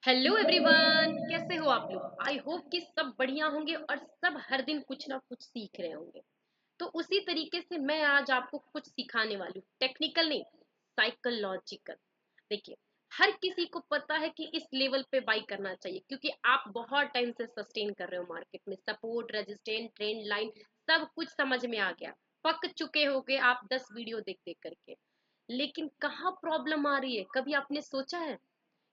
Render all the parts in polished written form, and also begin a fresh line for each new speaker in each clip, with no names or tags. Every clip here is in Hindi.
हेलो एवरीवन, कैसे हो आप लोग। आई होप कि सब बढ़िया होंगे और सब हर दिन कुछ ना कुछ सीख रहे होंगे। तो उसी तरीके से मैं आज आपको कुछ सिखाने वाली हूँ, टेक्निकल नहीं, साइकोलॉजिकल। देखिए, हर किसी को पता है कि इस लेवल पे बाई करना चाहिए क्योंकि आप बहुत टाइम से सस्टेन कर रहे हो मार्केट में। सपोर्ट, रेजिस्टेंस, ट्रेंड लाइन सब कुछ समझ में आ गया, पक चुके होगे आप 10 वीडियो देख देख करके। लेकिन कहाँ प्रॉब्लम आ रही है, कभी आपने सोचा है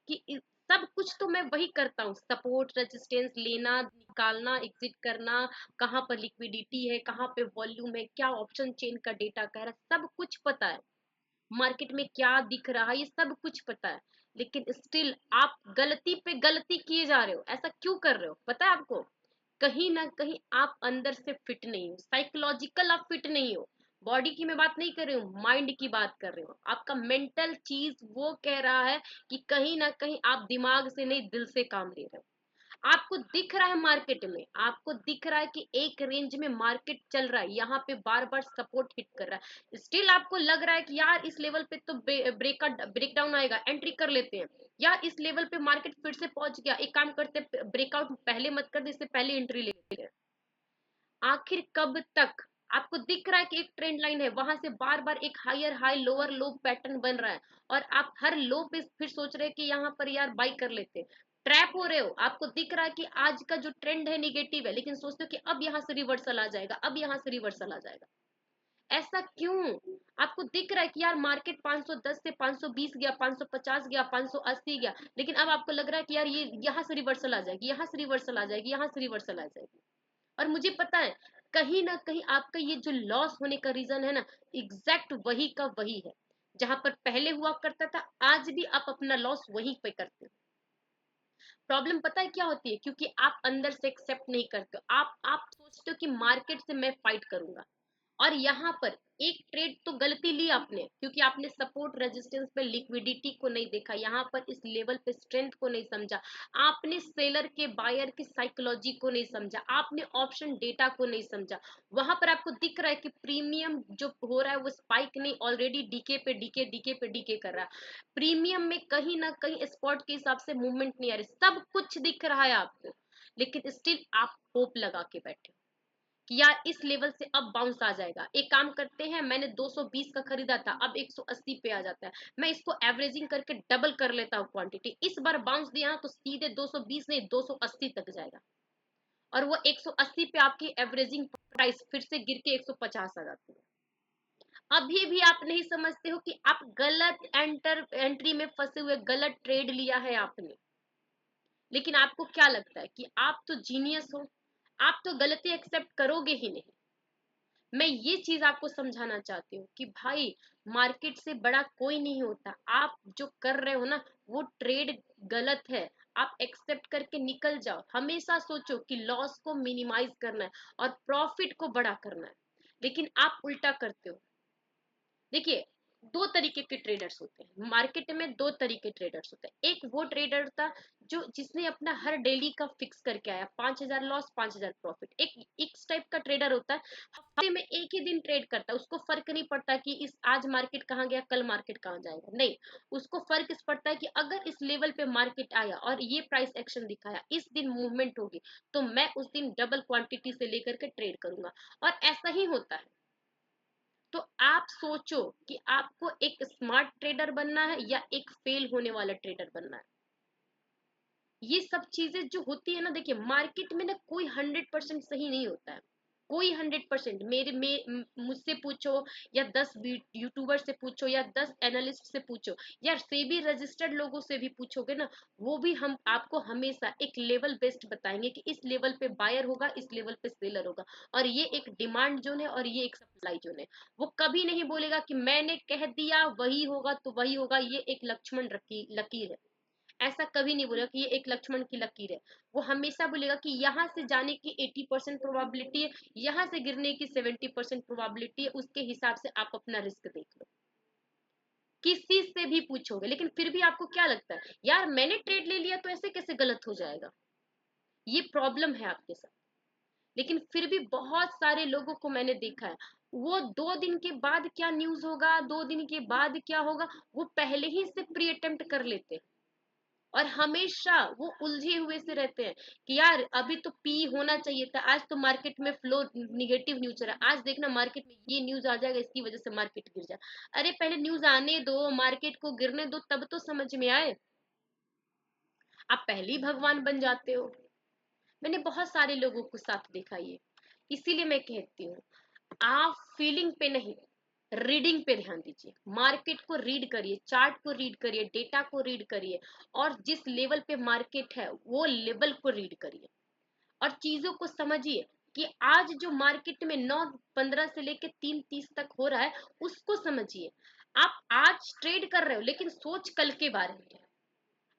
कि सब कुछ तो मैं वही करता हूँ, सपोर्ट रेजिस्टेंस लेना, निकालना, एग्जिट करना, कहाँ पर लिक्विडिटी है, कहाँ पे वॉल्यूम है, क्या ऑप्शन चेन का डेटा कह रहा है, सब कुछ पता है। मार्केट में क्या दिख रहा है ये सब कुछ पता है। लेकिन स्टिल आप गलती पे गलती किए जा रहे हो। ऐसा क्यों कर रहे हो पता है आपको? कहीं ना कहीं आप अंदर से फिट नहीं हो, साइकोलॉजिकल आप फिट नहीं हो। बॉडी की मैं बात नहीं कर रही हूँ, माइंड की बात कर रही हूँ। आपका मेंटल चीज वो कह रहा है कि कहीं ना कहीं आप दिमाग से नहीं दिल से काम ले रहे हो। आपको दिख रहा है मार्केट में, आपको दिख रहा है कि एक रेंज में मार्केट चल रहा है, यहाँ पे बार बार सपोर्ट हिट कर रहा है। स्टिल आपको लग रहा है कि यार इस लेवल पे तो ब्रेकडाउन आएगा, एंट्री कर लेते हैं। या इस लेवल पे मार्केट फिर से पहुंच गया, एक काम करते हैं, ब्रेकआउट पहले मत कर दे, इससे पहले एंट्री ले लेते हैं। आखिर कब तक? आपको दिख रहा है कि एक ट्रेंड लाइन है, वहां से बार बार एक higher high lower low pattern बन रहा है, और आप हर लो पे फिर सोच रहे हैं कि यहाँ पर यार बाई कर लेते हैं। ट्रैप हो रहे हो। आपको दिख रहा है कि आज का जो ट्रेंड है निगेटिव है, लेकिन सोचते हो कि अब यहाँ से रिवर्सल आ जाएगा, अब यहाँ से रिवर्सल आ जाएगा। ऐसा क्यों? आपको दिख रहा है कि यार मार्केट 510 से 520 गया, 550 गया, 580 गया, लेकिन अब आपको लग रहा है कि यार ये यहाँ से रिवर्सल आ जाएगी, यहाँ से रिवर्सल आ जाएगी, यहाँ से रिवर्सल आ जाएगी। और मुझे पता है कहीं ना कहीं आपका ये जो लॉस होने का रीजन है ना, एग्जैक्ट वही का वही है। जहां पर पहले हुआ करता था, आज भी आप अपना लॉस वहीं पे करते हो। प्रॉब्लम पता है क्या होती है? क्योंकि आप अंदर से एक्सेप्ट नहीं करते हो। आप सोचते हो कि मार्केट से मैं फाइट करूंगा, और यहाँ पर एक ट्रेड तो गलती ली आपने क्योंकि आपने सपोर्ट रेजिस्टेंस पे लिक्विडिटी को नहीं देखा, यहाँ पर इस लेवल पे स्ट्रेंथ को नहीं समझा, आपने सेलर के बायर की साइकोलॉजी को नहीं समझा, आपने ऑप्शन डेटा को नहीं समझा। वहां पर आपको दिख रहा है कि प्रीमियम जो हो रहा है वो स्पाइक नहीं, ऑलरेडी डीके पे डीके, डीके पे डीके कर रहा है। प्रीमियम में कहीं ना कहीं स्पॉट के हिसाब से मूवमेंट नहीं आ रही, सब कुछ दिख रहा है आपको, लेकिन स्टिल आप होप लगा के बैठे हो कि यार इस लेवल से अब बाउंस आ जाएगा। एक काम करते हैं, मैंने 220 का खरीदा था, अब 180 पे आ जाता है, मैं इसको एवरेजिंग करके डबल कर लेता हूँ क्वांटिटी, इस बार बाउंस दिया ना तो सीधे 220 नहीं 280 तक जाएगा, और वो 180 पे आपकी एवरेजिंग प्राइस फिर से गिर के 150 आ जाती है। अभी भी आप नहीं समझते हो कि आप गलत एंट्री में फंसे हुए, गलत ट्रेड लिया है आपने। लेकिन आपको क्या लगता है कि आप तो जीनियस हो, आप तो गलती एक्सेप्ट करोगे ही नहीं। मैं ये चीज आपको समझाना चाहती हूँ कि भाई, मार्केट से बड़ा कोई नहीं होता। आप जो कर रहे हो ना, वो ट्रेड गलत है। आप एक्सेप्ट करके निकल जाओ। हमेशा सोचो कि लॉस को मिनिमाइज करना है और प्रॉफिट को बड़ा करना है, लेकिन आप उल्टा करते हो। देखिए, दो तरीके के ट्रेडर्स होते हैं मार्केट में, दो तरीके ट्रेडर्स होते हैं। एक वो ट्रेडर था जो जिसने अपना हर डेली का फिक्स करके आया, 5,000 लॉस 5,000 प्रॉफिट। एक इस टाइप का ट्रेडर होता है, हफ्ते में एक ही दिन ट्रेड करता है, उसको फर्क नहीं पड़ता कि इस आज मार्केट कहाँ गया, कल मार्केट कहाँ जाएगा, नहीं। उसको फर्क इस पड़ता है कि अगर इस लेवल पे मार्केट आया और ये प्राइस एक्शन दिखाया, इस दिन मूवमेंट होगी, तो मैं उस दिन डबल क्वांटिटी से लेकर के ट्रेड करूंगा। और ऐसा ही होता है। तो आप सोचो कि आपको एक स्मार्ट ट्रेडर बनना है या एक फेल होने वाला ट्रेडर बनना है। ये सब चीजें जो होती है ना, देखिए मार्केट में ना कोई 100% सही नहीं होता है। कोई 100% मुझसे पूछो, या 10 यूट्यूबर से पूछो, या 10 एनालिस्ट से पूछो, या सेबी रजिस्टर्ड लोगों से भी पूछोगे ना, वो भी हम आपको हमेशा एक लेवल बेस्ड बताएंगे कि इस लेवल पे बायर होगा, इस लेवल पे सेलर होगा, और ये एक डिमांड जोन है और ये एक सप्लाई जोन है। वो कभी नहीं बोलेगा कि मैंने कह दिया वही होगा तो वही होगा, ये एक लक्ष्मण लकीर है। ऐसा कभी नहीं बोलेगा कि ये एक लक्ष्मण की लकीर है। वो हमेशा बोलेगा कि यहाँ से जाने की 80% प्रोबेबिलिटी है, यहाँ से गिरने की 70% प्रोबेबिलिटी है, उसके हिसाब से आप अपना रिस्क देख लो। किसी से भी पूछोगे, लेकिन फिर भी आपको क्या लगता है, यार मैंने ट्रेड ले लिया तो ऐसे कैसे गलत हो जाएगा। ये प्रॉब्लम है आपके साथ। लेकिन फिर भी बहुत सारे लोगों को मैंने देखा है, वो 2 दिन के बाद क्या न्यूज होगा, 2 दिन के बाद क्या होगा, वो पहले ही से प्री अटेम्प्ट कर लेते हैं। और हमेशा वो उलझे हुए से रहते हैं कि यार अभी तो पी होना चाहिए था, आज तो मार्केट में फ्लो निगेटिव न्यूज चल रहा है, आज देखना मार्केट में ये न्यूज आ जाएगा, इसकी वजह से मार्केट गिर जाए। अरे पहले न्यूज आने दो, मार्केट को गिरने दो, तब तो समझ में आए। आप पहले ही भगवान बन जाते हो। मैंने बहुत सारे लोगों को साथ देखा ये। इसीलिए मैं कहती हूँ, आप फीलिंग पे नहीं, रीडिंग पे ध्यान दीजिए। मार्केट को रीड करिए, चार्ट को रीड करिए, डेटा को रीड करिए, और जिस लेवल पे मार्केट है वो लेवल को रीड करिए, और चीजों को समझिए कि आज जो मार्केट में 9:15 से लेके 3:30 तक हो रहा है, उसको समझिए। आप आज ट्रेड कर रहे हो लेकिन सोच कल के बारे में।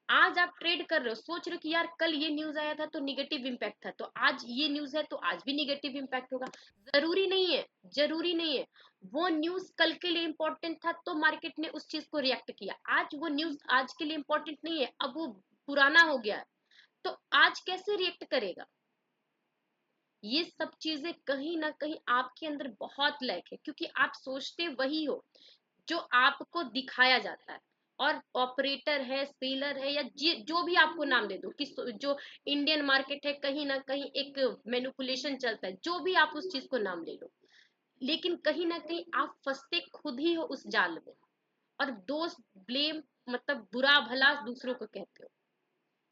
आज आप ट्रेड कर रहे हो, सोच रहे हो कि यार कल ये न्यूज आया था तो निगेटिव इम्पैक्ट था, तो आज ये न्यूज है तो आज भी निगेटिव इम्पैक्ट होगा। जरूरी नहीं है, जरूरी नहीं है। वो न्यूज कल के लिए इंपॉर्टेंट था तो मार्केट ने उस चीज को रिएक्ट किया, आज वो न्यूज आज के लिए इंपॉर्टेंट नहीं है, अब वो पुराना हो गया है, तो आज कैसे रिएक्ट करेगा। ये सब चीजें कहीं ना कहीं आपके अंदर बहुत लैक है, क्योंकि आप सोचते वही हो जो आपको दिखाया जाता है। और ऑपरेटर है, सेलर है, या जो भी आपको नाम दे दो कि जो इंडियन मार्केट है, कहीं ना कहीं एक मैनिपुलेशन चलता है, जो भी आप उस चीज को नाम ले लो, लेकिन कहीं ना कहीं आप फंसते खुद ही हो उस जाल में। और दोस्त ब्लेम, मतलब बुरा भला दूसरों को कहते हो।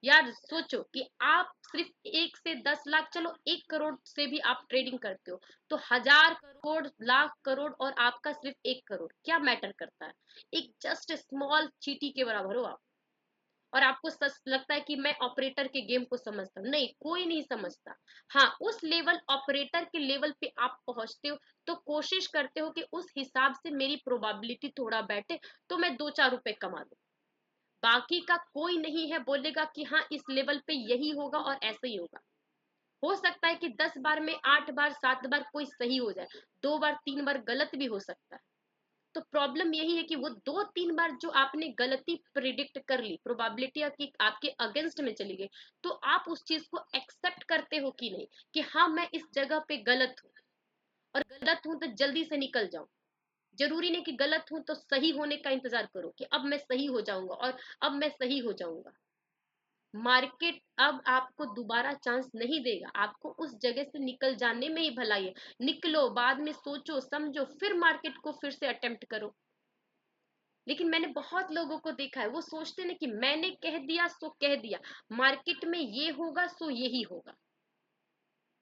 यार सोचो कि आप सिर्फ 1 से 10 लाख, चलो 1 करोड़ से भी आप ट्रेडिंग करते हो, तो 1000 करोड़, लाख करोड़, और आपका सिर्फ 1 करोड़ क्या मैटर करता है। एक जस्ट स्मॉल चीटी के बराबर हो आप। और आपको सच लगता है कि मैं ऑपरेटर के गेम को समझता हूँ, नहीं, कोई नहीं समझता। हाँ, उस लेवल ऑपरेटर के लेवल पे आप पहुंचते हो तो कोशिश करते हो कि उस हिसाब से मेरी प्रोबेबिलिटी थोड़ा बैठे, तो मैं 2-4 रुपए कमा लूं। बाकी का कोई नहीं है बोलेगा कि हाँ इस लेवल पे यही होगा और ऐसे ही होगा। हो सकता है कि 10 बार में 8 बार 7 बार कोई सही हो जाए, 2 बार 3 बार गलत भी हो सकता है। तो प्रॉब्लम यही है कि वो 2-3 बार जो आपने गलती प्रिडिक्ट कर ली, प्रोबेबिलिटी की आपके अगेंस्ट में चली गई, तो आप उस चीज को एक्सेप्ट करते हो कि नहीं, कि हाँ मैं इस जगह पे गलत हूँ, और गलत हूं तो जल्दी से निकल जाऊं। जरूरी नहीं कि गलत हूं तो सही होने का इंतजार करो कि अब मैं सही हो जाऊंगा और अब मैं सही हो जाऊंगा। मार्केट अब आपको दोबारा चांस नहीं देगा, आपको उस जगह से निकल जाने में ही भलाई है। निकलो, बाद में सोचो समझो, फिर मार्केट को फिर से अटेम्प्ट करो। लेकिन मैंने बहुत लोगों को देखा है, वो सोचते ना कि मैंने कह दिया सो कह दिया, मार्केट में ये होगा सो यही होगा।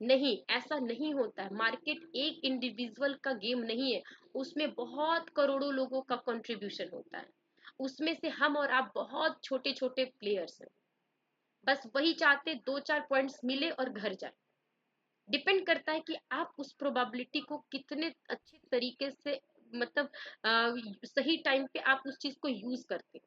नहीं, ऐसा नहीं होता है। मार्केट एक इंडिविजुअल का गेम नहीं है, उसमें बहुत करोड़ों लोगों का कंट्रीब्यूशन होता है। उसमें से हम और आप बहुत छोटे छोटे प्लेयर्स हैं, बस वही चाहते 2-4 पॉइंट्स मिले और घर जाए। डिपेंड करता है कि आप उस प्रोबेबिलिटी को कितने अच्छे तरीके से, मतलब सही टाइम पे आप उस चीज को यूज करते हो।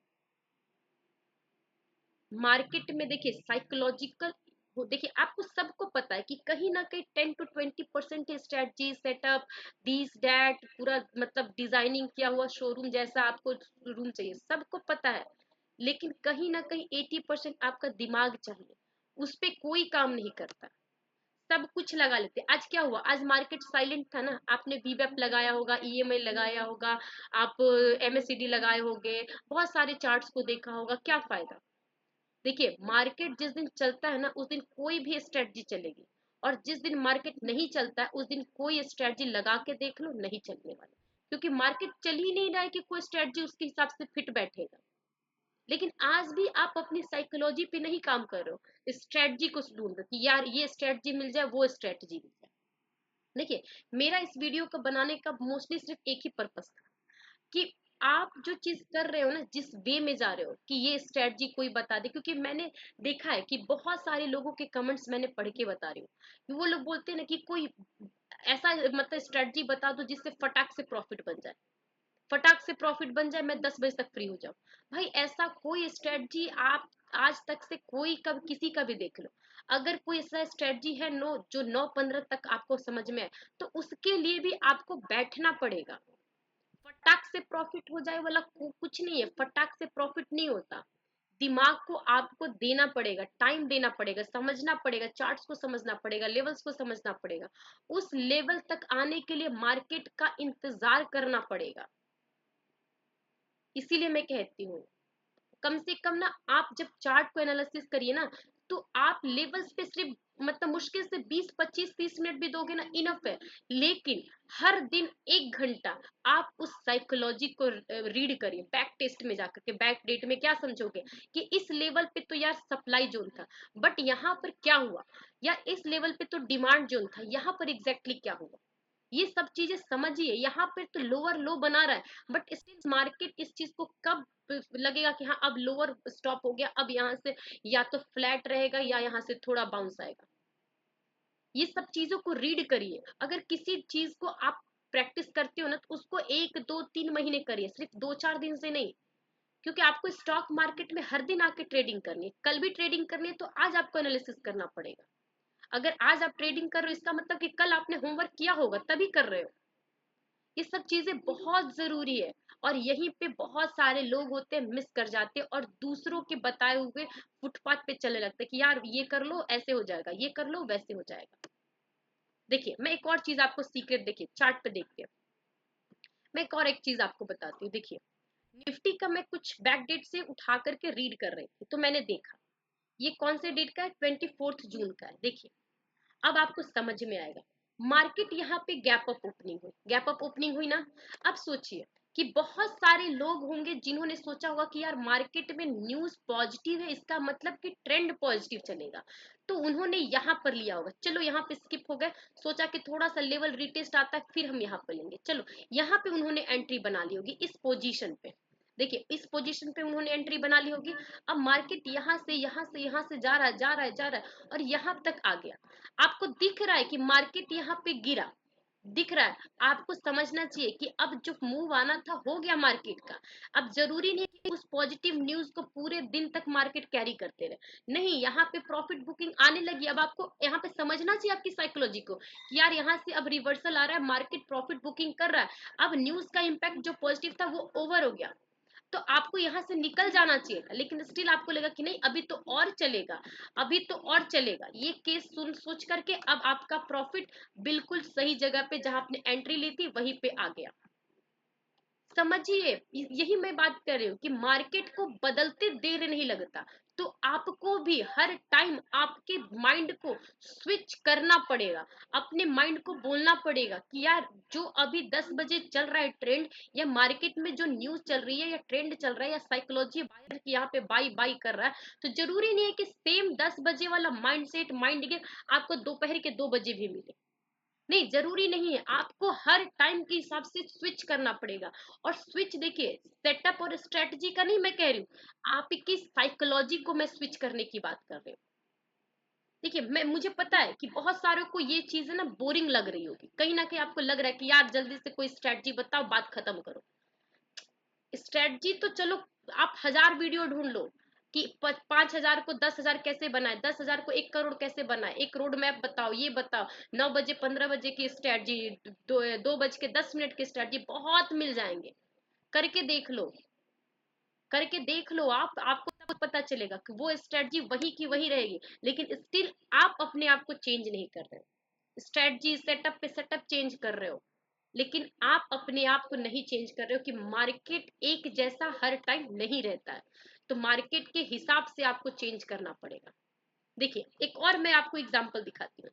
मार्केट में देखिए साइकोलॉजिकल, वो देखिए आपको सबको पता है कि कहीं ना कहीं 10 to 20% strategy setup, this that, पूरा मतलब डिजाइनिंग किया हुआ शोरूम जैसा आपको रूम चाहिए, सबको पता है। लेकिन कहीं ना कहीं 80% आपका दिमाग चाहिए, उस पे कोई काम नहीं करता। सब कुछ लगा लेते। आज क्या हुआ, आज मार्केट साइलेंट था ना, आपने वीवेप लगाया होगा, ईएमआई लगाया होगा, आप एमएससीडी लगाए होंगे, बहुत सारे चार्ट्स को देखा होगा, क्या फायदा। देखिए मार्केट जिस दिन चलता है ना, उस दिन कोई भी स्ट्रेटजी चलेगी, और जिस दिन मार्केट नहीं चलता है उस दिन कोई स्ट्रेटजी लगा के देख लो, नहीं चलने वाला। क्योंकि मार्केट चल ही नहीं रहा है कि कोई स्ट्रेटजी उसके हिसाब से फिट बैठेगा। लेकिन आज भी आप अपनी साइकोलॉजी पे नहीं काम कर रहे हो, स्ट्रेटजी को ढूंढ रहे हो कि यार ये स्ट्रेटजी मिल जाए, वो स्ट्रेटजी मिल जाए। देखिए मेरा इस वीडियो को बनाने का मोस्टली सिर्फ एक ही पर्पस था कि आप जो चीज कर रहे हो ना, जिस वे में जा रहे हो, कि ये स्ट्रेटजी कोई बता दे। क्योंकि मैंने देखा है कि बहुत सारे लोगों के कमेंट्स मैंने पढ़ के बता रही हूँ कि वो लोग बोलते हैं ना कि कोई ऐसा मतलब स्ट्रेटजी बता दो जिससे फटाक से प्रॉफिट बन जाए, फटाक से प्रॉफिट बन जाए, मैं 10 बजे तक फ्री हो जाऊं। भाई ऐसा कोई स्ट्रेटजी आप आज तक से कोई कब किसी का भी देख लो, अगर कोई ऐसा स्ट्रेटजी है नो जो 9:15 तक आपको समझ में आए, तो उसके लिए भी आपको बैठना पड़ेगा। फटाक से प्रॉफिट हो जाए वाला कुछ नहीं है, फटाक से प्रॉफिट नहीं होता। दिमाग को आपको देना पड़ेगा, टाइम देना पड़ेगा, समझना पड़ेगा, चार्ट्स को समझना पड़ेगा, लेवल्स को समझना पड़ेगा। उस लेवल तक आने के लिए मार्केट का इंतजार करना पड़ेगा। इसीलिए मैं कहती हूँ कम से कम ना आप जब चार्ट को एनालिसिस करिए ना, तो आप लेवल्स पे सिर्फ मतलब मुश्किल से 20 25 30 मिनट भी दोगे ना, इनफ है। लेकिन हर दिन 1 घंटा आप उस साइकोलॉजी को रीड करिए, बैक टेस्ट में जाकर के। बैक डेट में क्या समझोगे कि इस लेवल पे तो यार सप्लाई जोन था, बट यहाँ पर क्या हुआ, या इस लेवल पे तो डिमांड जोन था, यहाँ पर एग्जैक्टली क्या हुआ। ये सब चीजें समझिए। यहाँ पे तो लोअर लो बना रहा है, बट स्टिल मार्केट इस चीज को कब लगेगा कि हाँ अब लोअर स्टॉप हो गया, अब यहाँ से या तो फ्लैट रहेगा या यहाँ से थोड़ा बाउंस आएगा। ये सब चीजों को रीड करिए। अगर किसी चीज को आप प्रैक्टिस करते हो ना, तो उसको 1 2 3 महीने करिए, सिर्फ 2 4 दिन से नहीं। क्योंकि आपको स्टॉक मार्केट में हर दिन आके ट्रेडिंग करनी है, कल भी ट्रेडिंग करनी है, तो आज आपको एनालिसिस करना पड़ेगा। अगर आज आप ट्रेडिंग कर रहे हो, इसका मतलब कि कल आपने होमवर्क किया होगा तभी कर रहे हो। ये सब चीजें बहुत जरूरी है। और यहीं पे बहुत सारे लोग होते हैं, मिस कर जाते हैं और दूसरों के बताए हुए फुटपाथ पे चले लगते हैं कि यार ये कर लो ऐसे हो जाएगा, ये कर लो वैसे हो जाएगा। देखिए मैं एक और चीज आपको सीक्रेट, देखिए चार्ट पे देखते हैं, मैं एक और एक चीज आपको बताती हूँ। देखिए निफ्टी का मैं कुछ बैक डेट से उठा करके रीड कर रही थी, तो मैंने देखा ये कौन से डेट का है, 24 जून का है। देखिए अब आपको समझ में आएगा। मार्केट यहाँ पे गैप अप ओपनिंग हुई, गैप अप ओपनिंग हुई ना। अब सोचिए कि बहुत सारे लोग होंगे जिन्होंने सोचा होगा कि यार मार्केट में न्यूज पॉजिटिव है, इसका मतलब कि ट्रेंड पॉजिटिव चलेगा, तो उन्होंने यहाँ पर लिया होगा। चलो यहाँ पे स्किप हो गए, सोचा कि थोड़ा सा लेवल रिटेस्ट आता है फिर हम यहाँ पर लेंगे, चलो यहाँ पे उन्होंने एंट्री बना ली होगी इस पोजीशन पे। देखिए इस पोजीशन पे उन्होंने एंट्री बना ली होगी। अब मार्केट यहाँ से यहाँ से यहाँ से जा रहा है जा रहा है जा रहा है और यहाँ तक आ गया। आपको दिख रहा है कि मार्केट यहाँ पे गिरा, दिख रहा है। आपको समझना चाहिए कि अब जो मूव आना था हो गया मार्केट का। अब जरूरी नहीं कि उस पॉजिटिव न्यूज को पूरे दिन तक मार्केट कैरी करते रहे, नहीं, यहाँ पे प्रॉफिट बुकिंग आने लगी। अब आपको यहाँ पे समझना चाहिए आपकी साइकोलॉजी को कि यार यहाँ से अब रिवर्सल आ रहा है, मार्केट प्रॉफिट बुकिंग कर रहा है। अब न्यूज का इम्पैक्ट जो पॉजिटिव था वो ओवर हो गया, तो आपको यहाँ से निकल जाना चाहिए था, लेकिन स्टिल आपको लगा कि नहीं अभी तो और चलेगा, अभी तो और चलेगा। ये केस सुन सोच करके अब आपका प्रॉफिट बिल्कुल सही जगह पे जहां आपने एंट्री ली थी वहीं पे आ गया। समझिए यही मैं बात कर रही हूँ कि मार्केट को बदलते देर नहीं लगता। तो आपको भी हर टाइम आपके माइंड को स्विच करना पड़ेगा, अपने माइंड को बोलना पड़ेगा कि यार जो अभी 10 बजे चल रहा है ट्रेंड, या मार्केट में जो न्यूज चल रही है या ट्रेंड चल रहा है या साइकोलॉजी बायर की यहाँ पे बाई बाई कर रहा है, तो जरूरी नहीं है कि सेम 10 बजे वाला माइंड सेट माइंड गेम आपको दोपहर के 2 बजे भी मिले। नहीं, जरूरी नहीं है, आपको हर टाइम के हिसाब से स्विच करना पड़ेगा। और स्विच देखिए सेटअप और स्ट्रेटजी का नहीं मैं कह रही हूँ, आपकी साइकोलॉजी को मैं स्विच करने की बात कर रही हूँ। देखिए मैं मुझे पता है कि बहुत सारों को ये चीजें ना बोरिंग लग रही होगी, कहीं ना कहीं आपको लग रहा है कि यार जल्दी से कोई स्ट्रेटजी बताओ बात खत्म करो। स्ट्रेटजी तो चलो आप 1000 वीडियो ढूंढ लो कि 5000 को 10,000 कैसे बनाए, 10,000 को 1 करोड़ कैसे बनाए, एक रोड मैप बताओ, ये बताओ 9 बजे 15 बजे की स्ट्रेटजी, 2 बज के 10 मिनट की स्ट्रेटजी, बहुत मिल जाएंगे। करके देख लो, करके देख लो आपको तब पता चलेगा कि वो स्ट्रेटजी वही की वही रहेगी, लेकिन स्टिल आप अपने आप को चेंज नहीं कर रहे हो। स्ट्रेटजी सेटअप पे सेटअप चेंज कर रहे हो, लेकिन आप अपने आप को नहीं चेंज कर रहे हो कि मार्केट एक जैसा हर टाइम नहीं रहता है, तो मार्केट के हिसाब से आपको चेंज करना पड़ेगा। देखिए एक और मैं आपको एग्जांपल दिखाती हूँ।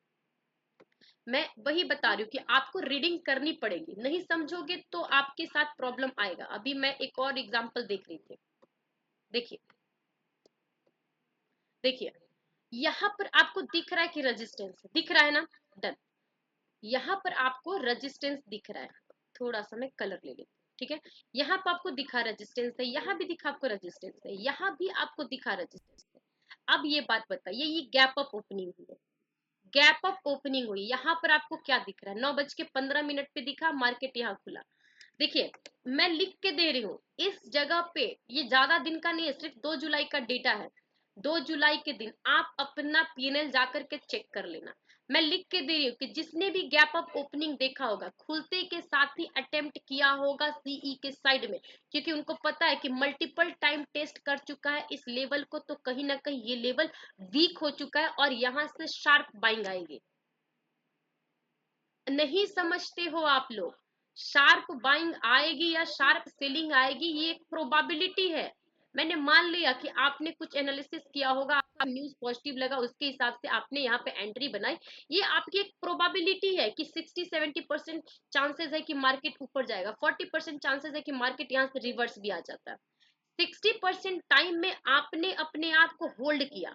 मैं वही बता रही हूँ कि आपको रीडिंग करनी पड़ेगी, नहीं समझोगे तो आपके साथ प्रॉब्लम आएगा। अभी मैं एक और एग्जांपल देख रही थी। देखिए देखिए यहाँ पर आपको दिख रहा है कि रेजिस्टेंस दिख रहा है ना, डन। यहाँ पर आपको रेजिस्टेंस दिख रहा है, थोड़ा सा मैं कलर ले लेती हूँ, ठीक है। यहाँ पर आपको दिखा रेजिस्टेंस है, यहाँ भी दिखा आपको रेजिस्टेंस है, यहाँ भी आपको दिखा रेजिस्टेंस है। अब ये बात बताइए, ये गैप अप ओपनिंग हुई है, गैप अप ओपनिंग हुई, यहाँ पर आपको क्या दिख रहा है, 9 बज के 15 मिनट पे दिखा, मार्केट यहाँ खुला। देखिए मैं लिख के दे रही हूँ इस जगह पे, ये ज्यादा दिन का नहीं है, सिर्फ 2 जुलाई का डेटा है। 2 जुलाई के दिन आप अपना पीएनएल जाकर के चेक कर लेना। मैं लिख के दे रही हूँ कि जिसने भी गैप अप ओपनिंग देखा होगा, खुलते के साथ ही अटेम्प्ट किया होगा सीई के साइड में, क्योंकि उनको पता है कि मल्टीपल टाइम टेस्ट कर चुका है इस लेवल को, तो कहीं ना कहीं ये लेवल वीक हो चुका है और यहाँ से शार्प बाइंग आएगी। नहीं समझते हो आप लोग, शार्प बाइंग आएगी या शार्प सेलिंग आएगी ये एक प्रोबेबिलिटी है। मैंने मान लिया कि आपने कुछ एनालिसिस किया होगा, आपका न्यूज पॉजिटिव लगा, उसके हिसाब से आपने यहाँ पे एंट्री बनाई। ये आपकी एक प्रोबेबिलिटी है कि 60-70% चांसेस है कि मार्केट ऊपर जाएगा, 40% चांसेस है कि मार्केट यहाँ से रिवर्स भी आ जाता है। 60% टाइम में आपने अपने आप को होल्ड किया,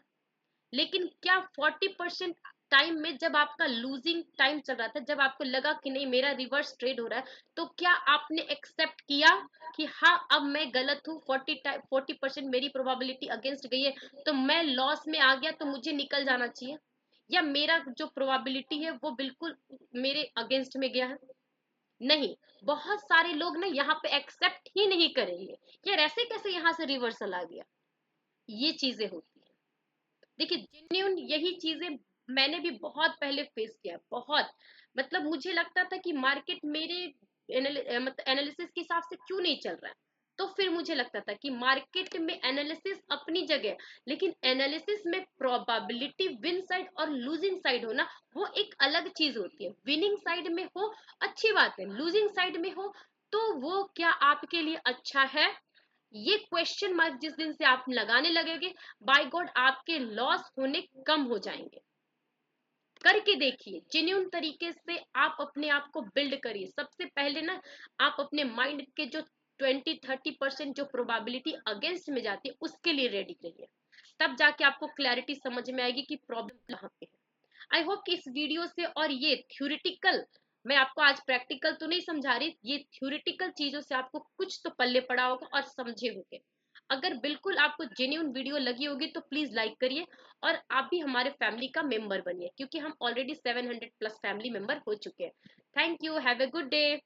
लेकिन क्या 40% टाइम में जब आपका लूजिंग टाइम चल रहा था, जब आपको लगा कि नहीं मेरा रिवर्स ट्रेड हो रहा है, तो क्या आपने एक्सेप्ट किया कि हाँ अब मैं गलत हूँ, 40% मेरी प्रोबेबिलिटी अगेंस्ट गई है, तो मैं लॉस में आ गया, तो मुझे निकल जाना चाहिए, या मेरा जो प्रोबेबिलिटी है वो बिल्कुल मेरे अगेंस्ट में गया है? नहीं। बहुत सारे लोग ना यहाँ पे एक्सेप्ट ही नहीं करेंगे, यार ऐसे कैसे यहाँ से रिवर्सल आ गया। ये चीजें होती है। देखिए जेन्यून यही चीजें मैंने भी बहुत पहले फेस किया, बहुत। मतलब मुझे लगता था कि मार्केट मेरे मतलब एनालिसिस के हिसाब से क्यों नहीं चल रहा है। तो फिर मुझे लगता था कि मार्केट में एनालिसिस अपनी जगह, लेकिन एनालिसिस में प्रोबेबिलिटी विन साइड और लूजिंग साइड होना वो एक अलग चीज होती है। विनिंग साइड में हो अच्छी बात है, लूजिंग साइड में हो तो वो क्या आपके लिए अच्छा है? ये क्वेश्चन मार्क जिस दिन से आप लगाने लगेंगे, बाय गॉड आपके लॉस होने कम हो जाएंगे। करके देखिए, जेन्यून तरीके से आप अपने आप को बिल्ड करिए। सबसे पहले ना आप अपने माइंड के जो 20-30% जो प्रोबेबिलिटी अगेंस्ट में जाती है उसके लिए रेडी रहिए, तब जाके आपको क्लैरिटी समझ में आएगी कि प्रॉब्लम कहाँ पे है। आई होप कि इस वीडियो से, और ये थ्योरेटिकल, मैं आपको आज प्रैक्टिकल तो नहीं समझा रही, ये थ्योरेटिकल चीजों से आपको कुछ तो पल्ले पड़ा होगा और समझे होंगे। अगर बिल्कुल आपको जेन्यून वीडियो लगी होगी तो प्लीज लाइक करिए, और आप भी हमारे फैमिली का मेंबर बनिए, क्योंकि हम ऑलरेडी 700 प्लस फैमिली मेंबर हो चुके हैं। Thank you, have a good day.